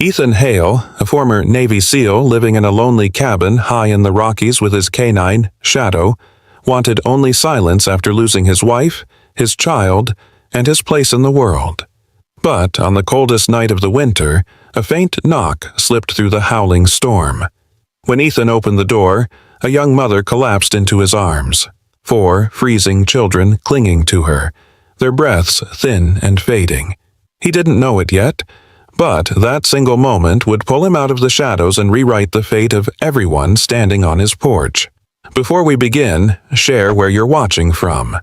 Ethan Hale, a former Navy SEAL living in a lonely cabin high in the Rockies with his canine, Shadow, wanted only silence after losing his wife, his child, and his place in the world. But on the coldest night of the winter, a faint knock slipped through the howling storm. When Ethan opened the door, a young mother collapsed into his arms, 4 freezing children clinging to her, their breaths thin and fading. He didn't know it yet, but that single moment would pull him out of the shadows and rewrite the fate of everyone standing on his porch. Before we begin, share where you're watching from.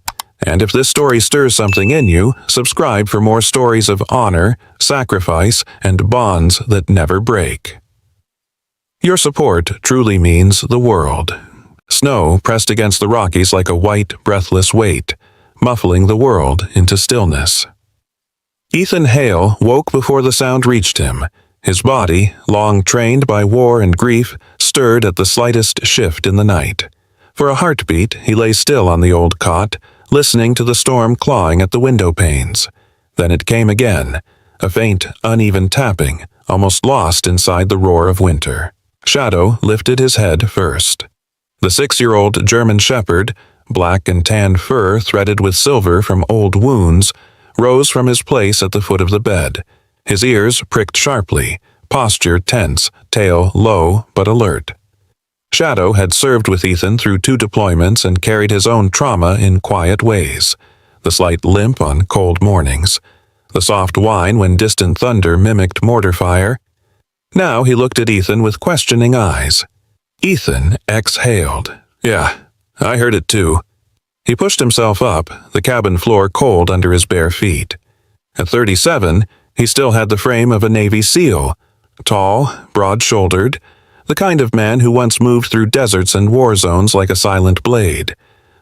And if this story stirs something in you, subscribe for more stories of honor, sacrifice, and bonds that never break. Your support truly means the world. Snow pressed against the Rockies like a white, breathless weight, muffling the world into stillness. Ethan Hale woke before the sound reached him. His body, long trained by war and grief, stirred at the slightest shift in the night. For a heartbeat, he lay still on the old cot, listening to the storm clawing at the window panes. Then it came again, a faint, uneven tapping, almost lost inside the roar of winter. Shadow lifted his head first. The 6-year-old German shepherd, black and tan fur threaded with silver from old wounds, rose from his place at the foot of the bed. His ears pricked sharply, posture tense, tail low but alert. Shadow had served with Ethan through 2 deployments and carried his own trauma in quiet ways. The slight limp on cold mornings, the soft whine when distant thunder mimicked mortar fire. Now he looked at Ethan with questioning eyes. Ethan exhaled. "Yeah, I heard it too." He pushed himself up, the cabin floor cold under his bare feet. At 37, he still had the frame of a Navy SEAL, tall, broad-shouldered, the kind of man who once moved through deserts and war zones like a silent blade.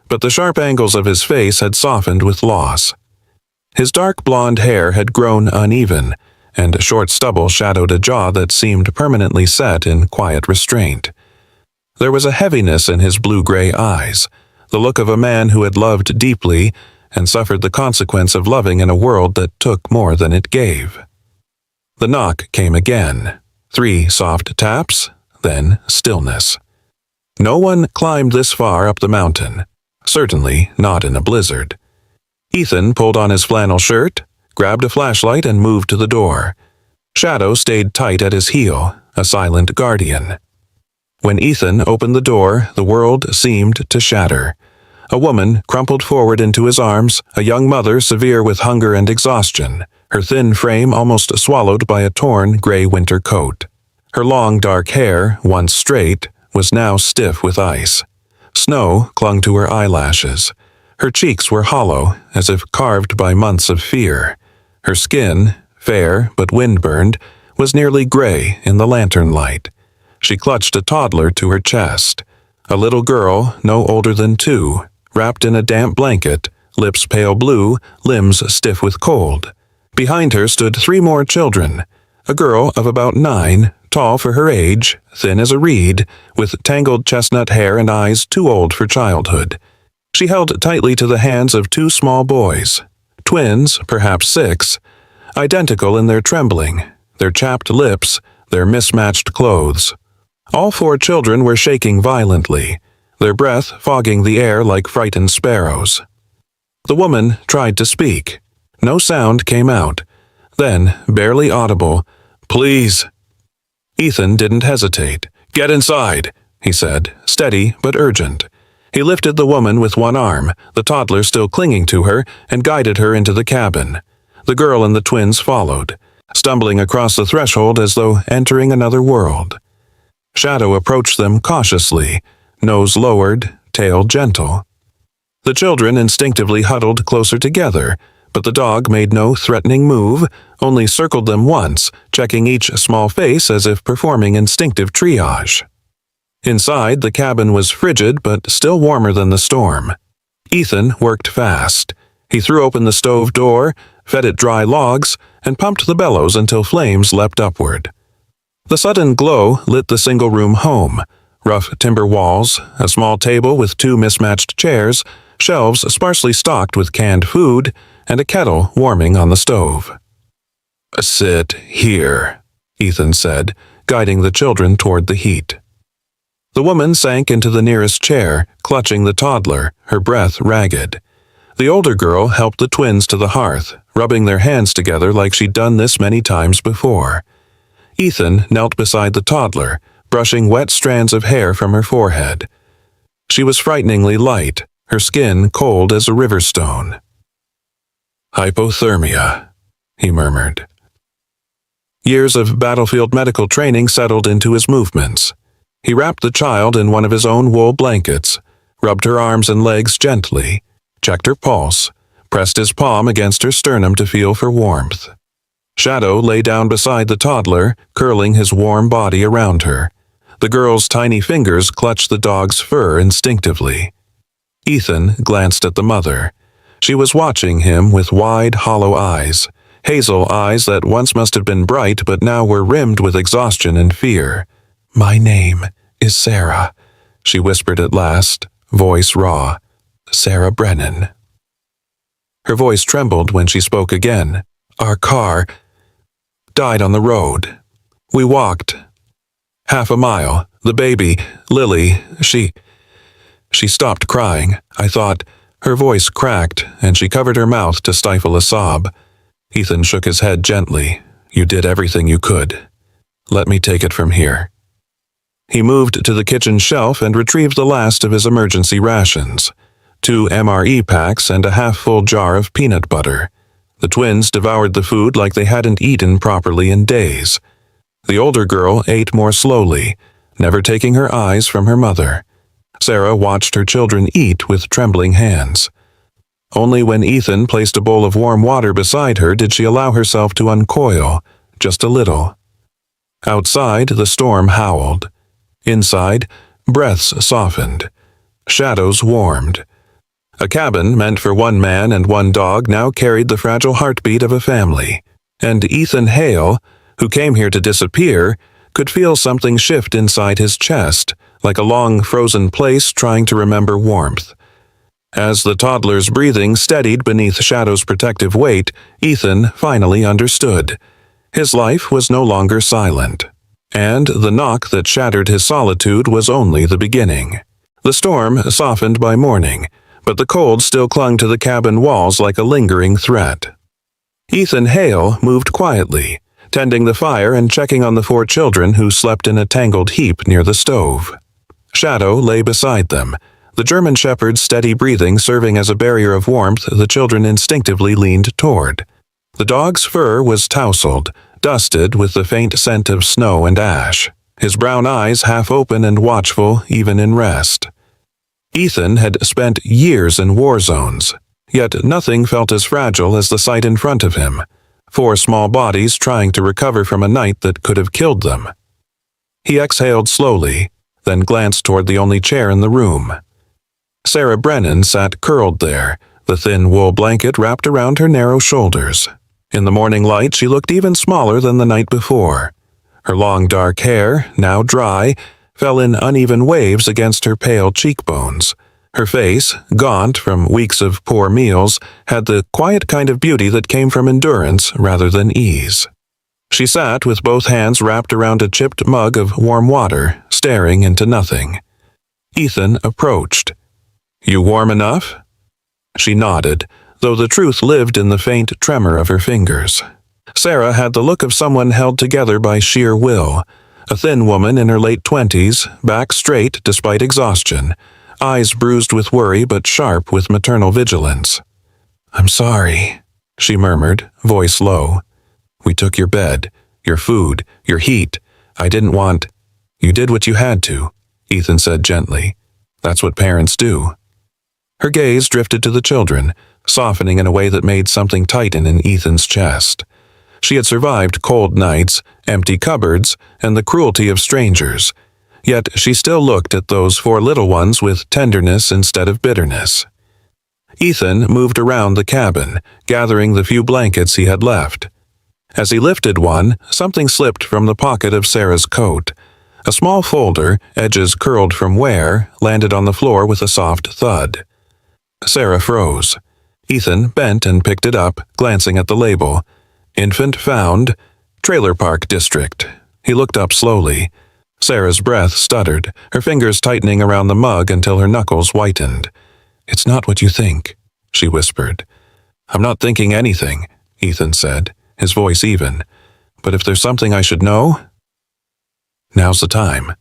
But the sharp angles of his face had softened with loss. His dark blonde hair had grown uneven, and a short stubble shadowed a jaw that seemed permanently set in quiet restraint. There was a heaviness in his blue-gray eyes, the look of a man who had loved deeply and suffered the consequence of loving in a world that took more than it gave. The knock came again. 3 soft taps, then stillness. No one climbed this far up the mountain, certainly not in a blizzard. Ethan pulled on his flannel shirt, grabbed a flashlight and moved to the door. Shadow stayed tight at his heel, a silent guardian. When Ethan opened the door, the world seemed to shatter. A woman crumpled forward into his arms, a young mother severe with hunger and exhaustion, her thin frame almost swallowed by a torn gray winter coat. Her long dark hair, once straight, was now stiff with ice. Snow clung to her eyelashes. Her cheeks were hollow, as if carved by months of fear. Her skin, fair but wind-burned, was nearly gray in the lantern light. She clutched a toddler to her chest, a little girl no older than 2, wrapped in a damp blanket, lips pale blue, limbs stiff with cold. Behind her stood 3 more children, a girl of about 9, tall for her age, thin as a reed, with tangled chestnut hair and eyes too old for childhood. She held tightly to the hands of 2 small boys, twins, perhaps 6, identical in their trembling, their chapped lips, their mismatched clothes. All 4 children were shaking violently, their breath fogging the air like frightened sparrows. The woman tried to speak. No sound came out. Then, barely audible, "Please." Ethan didn't hesitate. "Get inside," he said, steady but urgent. He lifted the woman with one arm, the toddler still clinging to her, and guided her into the cabin. The girl and the twins followed, stumbling across the threshold as though entering another world. Shadow approached them cautiously, nose lowered, tail gentle. The children instinctively huddled closer together, but the dog made no threatening move, only circled them once, checking each small face as if performing instinctive triage. Inside, the cabin was frigid but still warmer than the storm. Ethan worked fast. He threw open the stove door, fed it dry logs, and pumped the bellows until flames leapt upward. The sudden glow lit the single-room home. Rough timber walls, a small table with 2 mismatched chairs, shelves sparsely stocked with canned food, and a kettle warming on the stove. "Sit here," Ethan said, guiding the children toward the heat. The woman sank into the nearest chair, clutching the toddler, her breath ragged. The older girl helped the twins to the hearth, rubbing their hands together like she'd done this many times before. Ethan knelt beside the toddler, brushing wet strands of hair from her forehead. She was frighteningly light, her skin cold as a river stone. "Hypothermia," he murmured. Years of battlefield medical training settled into his movements. He wrapped the child in one of his own wool blankets, rubbed her arms and legs gently, checked her pulse, pressed his palm against her sternum to feel for warmth. Shadow lay down beside the toddler, curling his warm body around her. The girl's tiny fingers clutched the dog's fur instinctively. Ethan glanced at the mother. She was watching him with wide, hollow eyes, hazel eyes that once must have been bright but now were rimmed with exhaustion and fear. "My name is Sarah," she whispered at last, voice raw. "Sarah Brennan." Her voice trembled when she spoke again. "Our car died on the road. We walked 1/2 mile. The baby, Lily, she stopped crying. I thought." Her voice cracked, and she covered her mouth to stifle a sob. Ethan shook his head gently. "You did everything you could. Let me take it from here." He moved to the kitchen shelf and retrieved the last of his emergency rations, 2 MRE packs and a half-full jar of peanut butter. The twins devoured the food like they hadn't eaten properly in days. The older girl ate more slowly, never taking her eyes from her mother. Sarah watched her children eat with trembling hands. Only when Ethan placed a bowl of warm water beside her did she allow herself to uncoil, just a little. Outside, the storm howled. Inside, breaths softened. Shadows warmed. A cabin meant for 1 man and 1 dog now carried the fragile heartbeat of a family. And Ethan Hale, who came here to disappear, could feel something shift inside his chest, like a long frozen place trying to remember warmth. As the toddler's breathing steadied beneath Shadow's protective weight, Ethan finally understood. His life was no longer silent. And the knock that shattered his solitude was only the beginning. The storm softened by morning, but the cold still clung to the cabin walls like a lingering threat. Ethan Hale moved quietly, tending the fire and checking on the 4 children who slept in a tangled heap near the stove. Shadow lay beside them, the German shepherd's steady breathing serving as a barrier of warmth the children instinctively leaned toward. The dog's fur was tousled, dusted with the faint scent of snow and ash, his brown eyes half open and watchful even in rest. Ethan had spent years in war zones, yet nothing felt as fragile as the sight in front of him, 4 small bodies trying to recover from a night that could have killed them. He exhaled slowly, then glanced toward the only chair in the room. Sarah Brennan sat curled there, the thin wool blanket wrapped around her narrow shoulders. In the morning light, she looked even smaller than the night before. Her long dark hair, now dry, fell in uneven waves against her pale cheekbones. Her face, gaunt from weeks of poor meals, had the quiet kind of beauty that came from endurance rather than ease. She sat with both hands wrapped around a chipped mug of warm water, staring into nothing. Ethan approached. "You warm enough?" She nodded, though the truth lived in the faint tremor of her fingers. Sarah had the look of someone held together by sheer will, a thin woman in her late 20s, back straight despite exhaustion, eyes bruised with worry but sharp with maternal vigilance. "I'm sorry," she murmured, voice low. "We took your bed, your food, your heat. I didn't want—" "You did what you had to," Ethan said gently. "That's what parents do." Her gaze drifted to the children, softening in a way that made something tighten in Ethan's chest. She had survived cold nights, empty cupboards, and the cruelty of strangers, yet she still looked at those 4 little ones with tenderness instead of bitterness. Ethan moved around the cabin, gathering the few blankets he had left. As he lifted one, something slipped from the pocket of Sarah's coat. A small folder, edges curled from wear, landed on the floor with a soft thud. Sarah froze. Ethan bent and picked it up, glancing at the label. "Infant found. Trailer Park District. He looked up slowly. Sarah's breath stuttered, her fingers tightening around the mug until her knuckles whitened. "It's not what you think," she whispered. "I'm not thinking anything," Ethan said, his voice even. "But if there's something I should know, now's the time."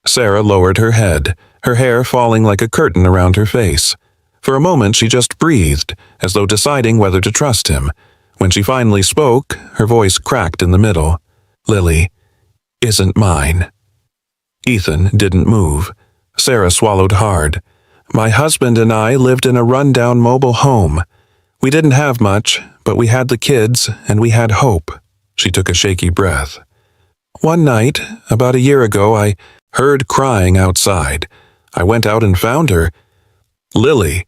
Sarah lowered her head, her hair falling like a curtain around her face. For a moment she just breathed, as though deciding whether to trust him. When she finally spoke, her voice cracked in the middle. "Lily isn't mine." Ethan didn't move. Sarah swallowed hard. "My husband and I lived in a run-down mobile home. We didn't have much, but we had the kids and we had hope." She took a shaky breath. "One night, about a year ago, I heard crying outside. I went out and found her. Lily,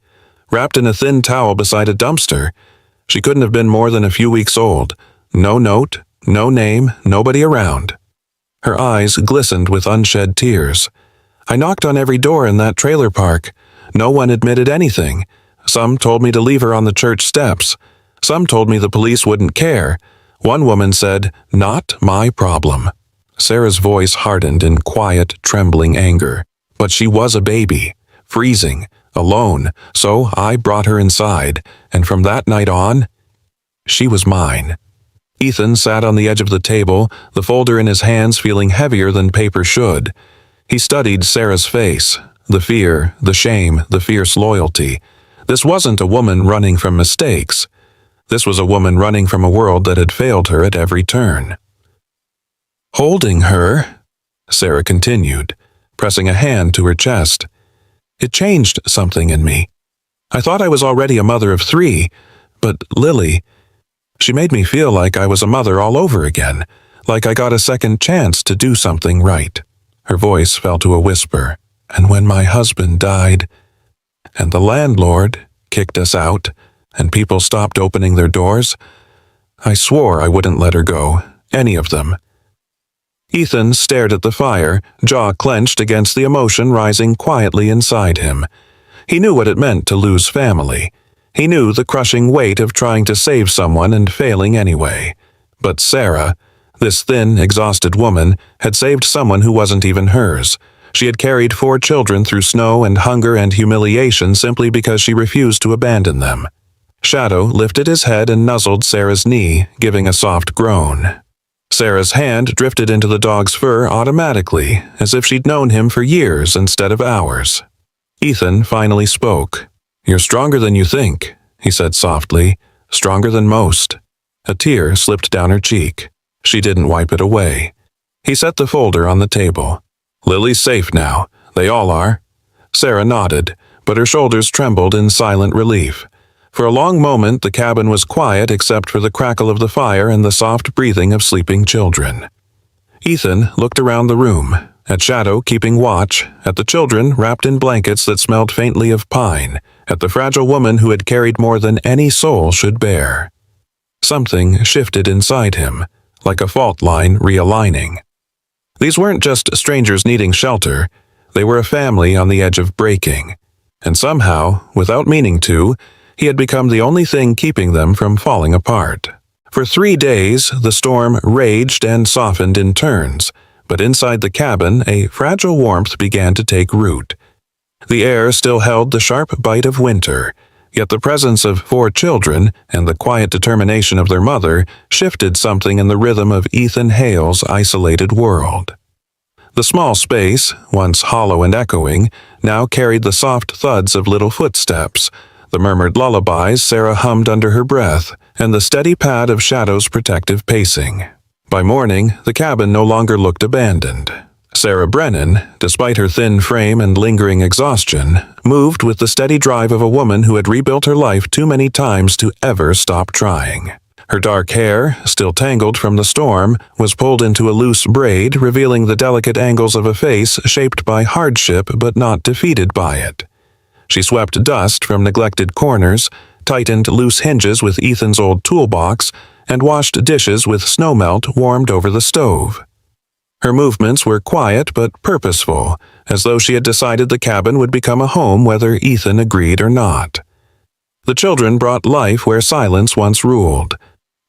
wrapped in a thin towel beside a dumpster. She couldn't have been more than a few weeks old. No note, no name, nobody around." Her eyes glistened with unshed tears. "I knocked on every door in that trailer park. No one admitted anything. Some told me to leave her on the church steps. Some told me the police wouldn't care. One woman said, 'Not my problem.'" Sarah's voice hardened in quiet, trembling anger. "But she was a baby, freezing, alone, so I brought her inside, and from that night on, she was mine." Ethan sat on the edge of the table, the folder in his hands feeling heavier than paper should. He studied Sarah's face, the fear, the shame, the fierce loyalty. This wasn't a woman running from mistakes. This was a woman running from a world that had failed her at every turn. "Holding her," Sarah continued, pressing a hand to her chest, "it changed something in me. I thought I was already a mother of 3, but Lily, she made me feel like I was a mother all over again, like I got a second chance to do something right." Her voice fell to a whisper. "And when my husband died, and the landlord kicked us out, and people stopped opening their doors, I swore I wouldn't let her go, any of them." Ethan stared at the fire, jaw clenched against the emotion rising quietly inside him. He knew what it meant to lose family. He knew the crushing weight of trying to save someone and failing anyway. But Sarah, this thin, exhausted woman, had saved someone who wasn't even hers. She had carried 4 children through snow and hunger and humiliation simply because she refused to abandon them. Shadow lifted his head and nuzzled Sarah's knee, giving a soft groan. Sarah's hand drifted into the dog's fur automatically, as if she'd known him for years instead of hours. Ethan finally spoke. "You're stronger than you think," he said softly, "stronger than most." A tear slipped down her cheek. She didn't wipe it away. He set the folder on the table. "Lily's safe now. They all are." Sarah nodded, but her shoulders trembled in silent relief. For a long moment the cabin was quiet except for the crackle of the fire and the soft breathing of sleeping children. Ethan looked around the room, at Shadow keeping watch, at the children wrapped in blankets that smelled faintly of pine, at the fragile woman who had carried more than any soul should bear. Something shifted inside him, like a fault line realigning. These weren't just strangers needing shelter, they were a family on the edge of breaking. And somehow, without meaning to, he had become the only thing keeping them from falling apart. For 3 days, the storm raged and softened in turns, but inside the cabin, a fragile warmth began to take root. The air still held the sharp bite of winter, yet the presence of 4 children and the quiet determination of their mother shifted something in the rhythm of Ethan Hale's isolated world. The small space, once hollow and echoing, now carried the soft thuds of little footsteps, the murmured lullabies Sarah hummed under her breath, and the steady pad of Shadow's protective pacing. By morning, the cabin no longer looked abandoned. Sarah Brennan, despite her thin frame and lingering exhaustion, moved with the steady drive of a woman who had rebuilt her life too many times to ever stop trying. Her dark hair, still tangled from the storm, was pulled into a loose braid, revealing the delicate angles of a face shaped by hardship but not defeated by it. She swept dust from neglected corners, tightened loose hinges with Ethan's old toolbox, and washed dishes with snowmelt warmed over the stove. Her movements were quiet but purposeful, as though she had decided the cabin would become a home whether Ethan agreed or not. The children brought life where silence once ruled.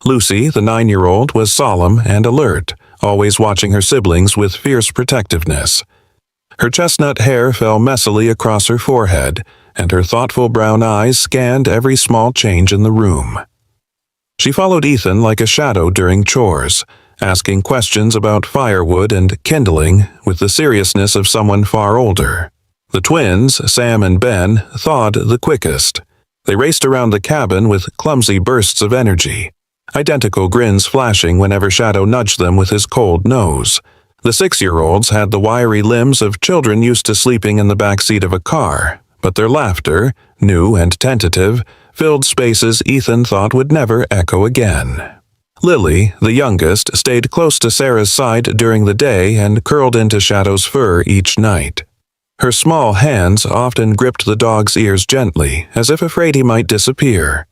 Lucy, the 9-year-old, was solemn and alert, always watching her siblings with fierce protectiveness. Her chestnut hair fell messily across her forehead, and her thoughtful brown eyes scanned every small change in the room. She followed Ethan like a shadow during chores, asking questions about firewood and kindling with the seriousness of someone far older. The twins, Sam and Ben, thawed the quickest. They raced around the cabin with clumsy bursts of energy, identical grins flashing whenever Shadow nudged them with his cold nose. The 6-year-olds had the wiry limbs of children used to sleeping in the back seat of a car, but their laughter, new and tentative, filled spaces Ethan thought would never echo again. Lily, the youngest, stayed close to Sarah's side during the day and curled into Shadow's fur each night. Her small hands often gripped the dog's ears gently, as if afraid he might disappear.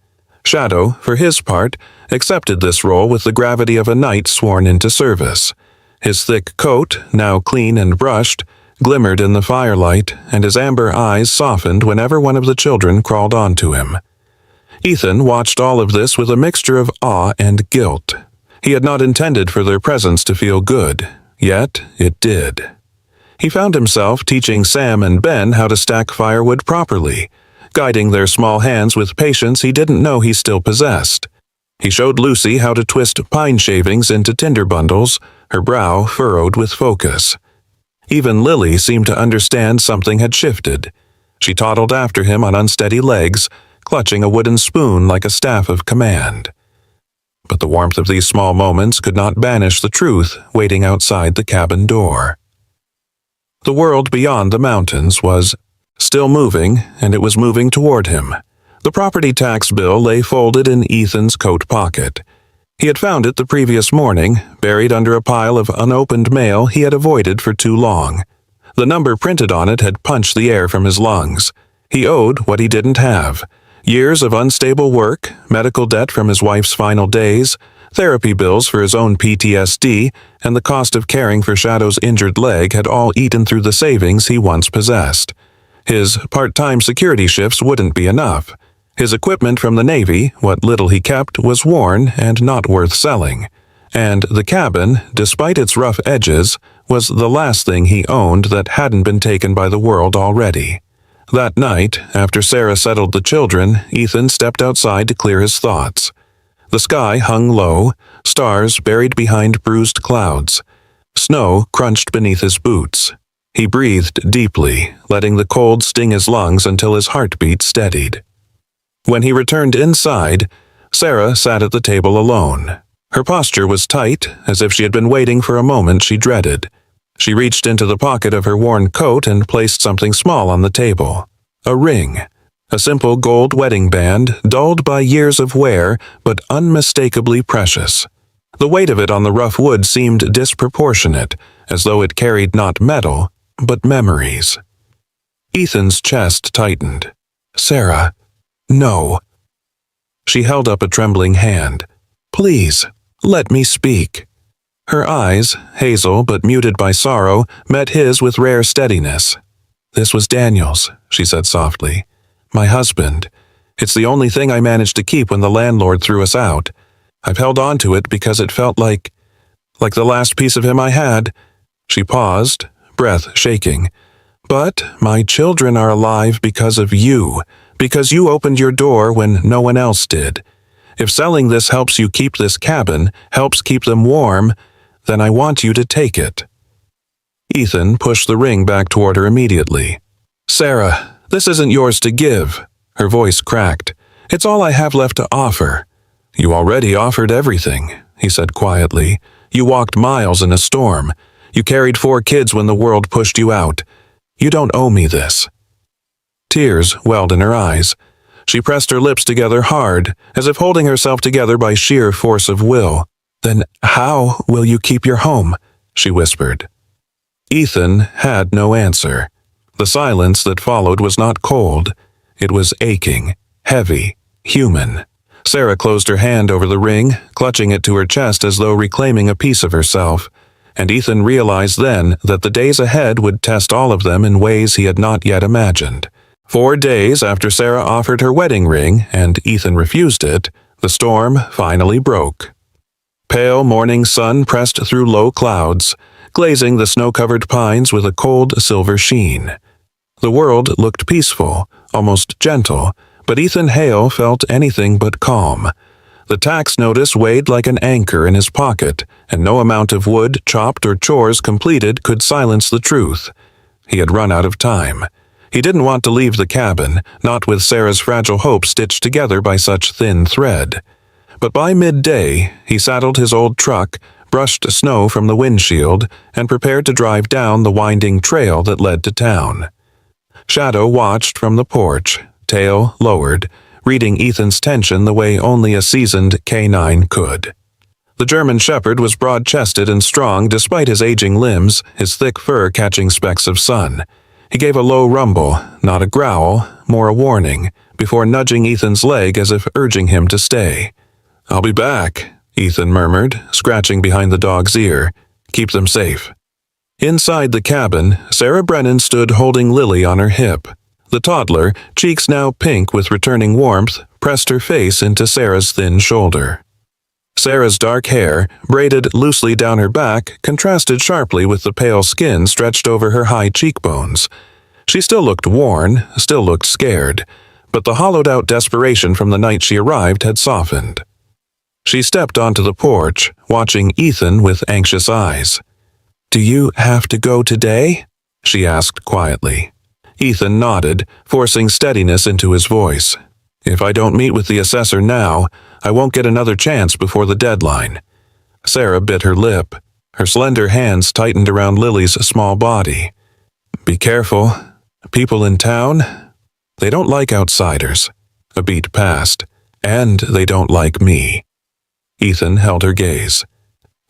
Shadow, for his part, accepted this role with the gravity of a knight sworn into service. His thick coat, now clean and brushed, glimmered in the firelight, and his amber eyes softened whenever one of the children crawled onto him. Ethan watched all of this with a mixture of awe and guilt. He had not intended for their presence to feel good, yet it did. He found himself teaching Sam and Ben how to stack firewood properly, guiding their small hands with patience he didn't know he still possessed. He showed Lucy how to twist pine shavings into tinder bundles, her brow furrowed with focus. Even Lily seemed to understand something had shifted. She toddled after him on unsteady legs, clutching a wooden spoon like a staff of command. But the warmth of these small moments could not banish the truth waiting outside the cabin door. The world beyond the mountains was still moving, and it was moving toward him. The property tax bill lay folded in Ethan's coat pocket. He had found it the previous morning, buried under a pile of unopened mail he had avoided for too long. The number printed on it had punched the air from his lungs. He owed what he didn't have. Years of unstable work, medical debt from his wife's final days, therapy bills for his own PTSD, and the cost of caring for Shadow's injured leg had all eaten through the savings he once possessed. His part-time security shifts wouldn't be enough. His equipment from the Navy, what little he kept, was worn and not worth selling. And the cabin, despite its rough edges, was the last thing he owned that hadn't been taken by the world already. That night, after Sarah settled the children, Ethan stepped outside to clear his thoughts. The sky hung low, stars buried behind bruised clouds. Snow crunched beneath his boots. He breathed deeply, letting the cold sting his lungs until his heartbeat steadied. When he returned inside, Sarah sat at the table alone. Her posture was tight, as if she had been waiting for a moment she dreaded. She reached into the pocket of her worn coat and placed something small on the table. A ring. A simple gold wedding band, dulled by years of wear, but unmistakably precious. The weight of it on the rough wood seemed disproportionate, as though it carried not metal, but memories. Ethan's chest tightened. Sarah. No. She held up a trembling hand. Please, let me speak. Her eyes, hazel but muted by sorrow, met his with rare steadiness. This was Daniel's, she said softly. My husband. It's the only thing I managed to keep when the landlord threw us out. I've held on to it because it felt like the last piece of him I had. She paused, breath shaking. But my children are alive because of you, because you opened your door when no one else did. If selling this helps you keep this cabin, helps keep them warm, then I want you to take it. Ethan pushed the ring back toward her immediately. Sarah, this isn't yours to give. Her voice cracked. It's all I have left to offer. You already offered everything, he said quietly. You walked miles in a storm. You carried 4 kids when the world pushed you out. You don't owe me this. Tears welled in her eyes. She pressed her lips together hard, as if holding herself together by sheer force of will. Then how will you keep your home? She whispered. Ethan had no answer. The silence that followed was not cold. It was aching, heavy, human. Sarah closed her hand over the ring, clutching it to her chest as though reclaiming a piece of herself. And Ethan realized then that the days ahead would test all of them in ways he had not yet imagined. 4 days after Sarah offered her wedding ring, and Ethan refused it, The storm finally broke. Pale morning sun pressed through low clouds, glazing the snow-covered pines with a cold silver sheen. The world looked peaceful, almost gentle, but Ethan Hale felt anything but calm. The tax notice weighed like an anchor in his pocket, and no amount of wood chopped or chores completed could silence the truth. He had run out of time. He didn't want to leave the cabin, not with Sarah's fragile hope stitched together by such thin thread. But by midday, he saddled his old truck, brushed snow from the windshield, and prepared to drive down the winding trail that led to town. Shadow watched from the porch, tail lowered, reading Ethan's tension the way only a seasoned canine could. The German shepherd was broad-chested and strong despite his aging limbs, his thick fur catching specks of sun. He gave a low rumble, not a growl, more a warning, before nudging Ethan's leg as if urging him to stay. "I'll be back," Ethan murmured, scratching behind the dog's ear. "Keep them safe." Inside the cabin, Sarah Brennan stood holding Lily on her hip. The toddler, cheeks now pink with returning warmth, pressed her face into Sarah's thin shoulder. Sarah's dark hair, braided loosely down her back, contrasted sharply with the pale skin stretched over her high cheekbones. She still looked worn, still looked scared, but the hollowed-out desperation from the night she arrived had softened. She stepped onto the porch, watching Ethan with anxious eyes. "Do you have to go today?" she asked quietly. Ethan nodded, forcing steadiness into his voice. "If I don't meet with the assessor now, I won't get another chance before the deadline." Sarah bit her lip. Her slender hands tightened around Lily's small body. "Be careful. People in town, they don't like outsiders." A beat passed. "And they don't like me." Ethan held her gaze.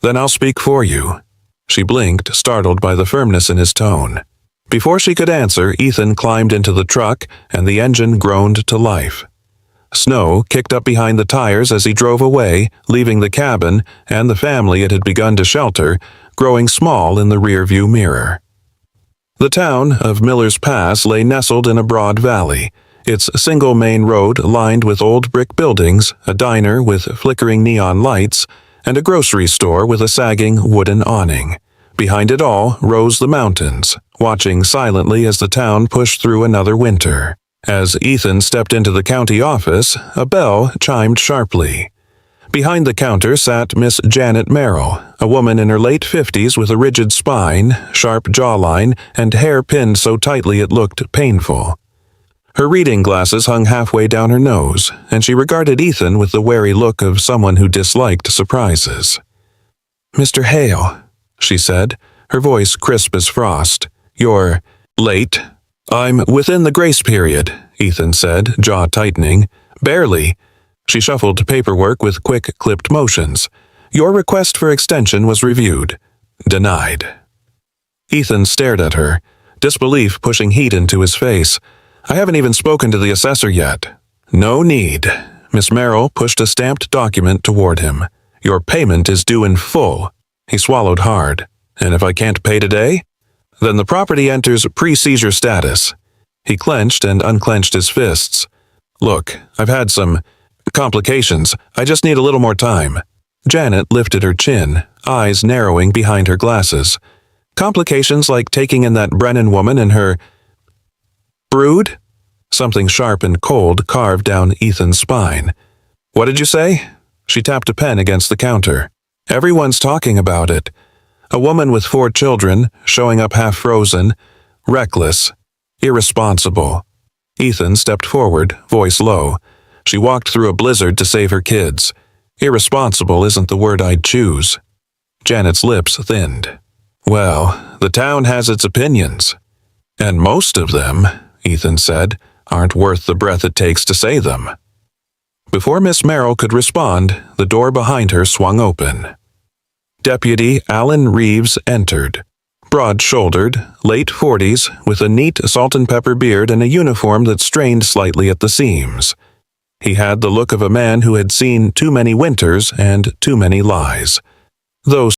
"Then I'll speak for you." She blinked, startled by the firmness in his tone. Before she could answer, Ethan climbed into the truck, and the engine groaned to life. Snow kicked up behind the tires as he drove away, leaving the cabin and the family it had begun to shelter, growing small in the rearview mirror. The town of Miller's Pass lay nestled in a broad valley, its single main road lined with old brick buildings, a diner with flickering neon lights, and a grocery store with a sagging wooden awning. Behind it all rose the mountains, watching silently as the town pushed through another winter. As Ethan stepped into the county office, a bell chimed sharply. Behind the counter sat Miss Janet Merrill, a woman in her late 50s with a rigid spine, sharp jawline, and hair pinned so tightly it looked painful. Her reading glasses hung halfway down her nose, and she regarded Ethan with the wary look of someone who disliked surprises. "Mr. Hale," she said, her voice crisp as frost. "You're late." "I'm within the grace period," Ethan said, jaw tightening. "Barely." She shuffled paperwork with quick, clipped motions. "Your request for extension was reviewed. Denied." Ethan stared at her, disbelief pushing heat into his face. "I haven't even spoken to the assessor yet." "No need." Miss Merrill pushed a stamped document toward him. "Your payment is due in full." He swallowed hard. "And if I can't pay today? Then the property enters pre-seizure status." He clenched and unclenched his fists. "Look, I've had some complications. I just need a little more time." Janet lifted her chin, eyes narrowing behind her glasses. "Complications like taking in that Brennan woman and her brood?" Something sharp and cold carved down Ethan's spine. "What did you say?" She tapped a pen against the counter. "Everyone's talking about it. A woman with 4 children, showing up half-frozen, reckless, irresponsible." Ethan stepped forward, voice low. "She walked through a blizzard to save her kids. Irresponsible isn't the word I'd choose." Janet's lips thinned. "Well, the town has its opinions. And most of them," Ethan said, "aren't worth the breath it takes to say them." Before Miss Merrill could respond, the door behind her swung open. Deputy Alan Reeves entered, broad-shouldered, late 40s, with a neat salt-and-pepper beard and a uniform that strained slightly at the seams. He had the look of a man who had seen too many winters and too many lies. Though